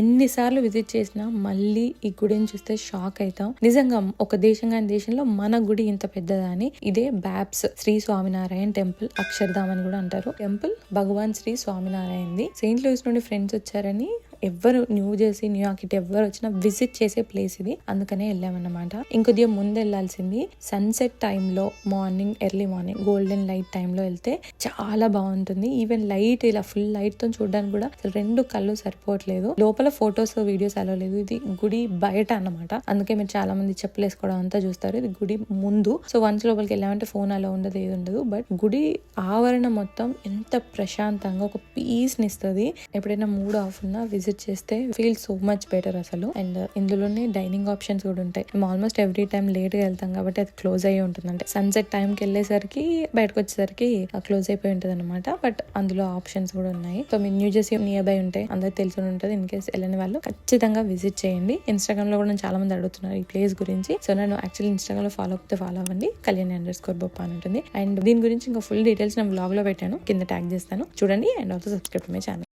ఎన్నిసార్లు విజిట్ చేసినా మళ్ళీ ఈ గుడిని చూస్తే షాక్ అవుతాం. నిజంగా ఒక దేశం కాని దేశంలో మన గుడి ఇంత పెద్దదా అని. ఇదే బ్యాప్స్ శ్రీ స్వామినారాయణ టెంపుల్, అక్షర్ధామ్ అని కూడా అంటారు. టెంపుల్ భగవాన్ శ్రీ స్వామినారాయణది. సెయింట్ లూయిస్ నుండి ఫ్రెండ్స్ వచ్చారని ఎవ్వరు న్యూ జెర్సీ, న్యూయార్క్ ఇటు ఎవరు వచ్చినా విజిట్ చేసే ప్లేస్ ఇది, అందుకనే వెళ్ళామన్నమాట. ఇంకొద్దిగా ముందు వెళ్ళాల్సింది. సన్సెట్ టైంలో morning, early morning golden light టైంలో వెళ్తే చాలా బాగుంటుంది. ఈవెన్ లైట్ ఇలా ఫుల్ లైట్ తో చూడడానికి కూడా అసలు రెండు కళ్ళు సరిపోవట్లేదు. లోపల ఫొటోస్ వీడియోస్ అలా లేదు. ఇది గుడి బయట అన్నమాట. అందుకే మీరు చాలా మంది చెప్పులు వేసుకోవడం అంతా చూస్తారు. ఇది గుడి ముందు. సో వన్స్ లోపలికి వెళ్ళామంటే ఫోన్ అలా ఉండదు, ఏది ఉండదు. బట్ గుడి ఆవరణ మొత్తం ఎంత ప్రశాంతంగా ఒక పీస్ ని ఇస్తుంది. ఎప్పుడైనా మూడ్ ఆఫ్ ఉన్నా విజిట్ చేస్తే ఫీల్ సో మచ్ బెటర్ అసలు. అండ్ ఇందులోనే డైనింగ్ ఆప్షన్స్ కూడా ఉంటాయి. మేము ఆల్మోస్ట్ ఎవ్రీ టైం లేట్ గా వెళ్తాం కాబట్టి అది క్లోజ్ అయ్యి ఉంటుంది. అంటే సన్సెట్ టైం కి వెళ్ళేసరికి బయటకు వచ్చేసరికి క్లోజ్ అయిపోయి ఉంటుంది అనమాట. బట్ అందులో ఆప్షన్స్ కూడా ఉన్నాయి. సో మీరు న్యూ జెర్సీ నియర్ బై ఉంటే అందరికి తెలిసి ఉంటుంది. ఇన్ కేస్ వెళ్ళని వాళ్ళు ఖచ్చితంగా విజిట్ చేయండి. ఇన్స్టాగ్రామ్ లో కూడా చాలా మంది అడుగుతున్నారు ఈ ప్లేస్ గురించి. సో నన్ను యాక్చువల్లీ ఇన్స్టాగ్రామ్ లో ఫాలో అవ్వండి. కళ్యాణి_బొప్ప అని ఉంటుంది. అండ్ దీని గురించి ఇంకా ఫుల్ డీటెయిల్స్ నేను బ్లాగ్ లో పెట్టాను, కింద ట్యాగ్ చేస్తాను, చూడండి. And also subscribe to my channel.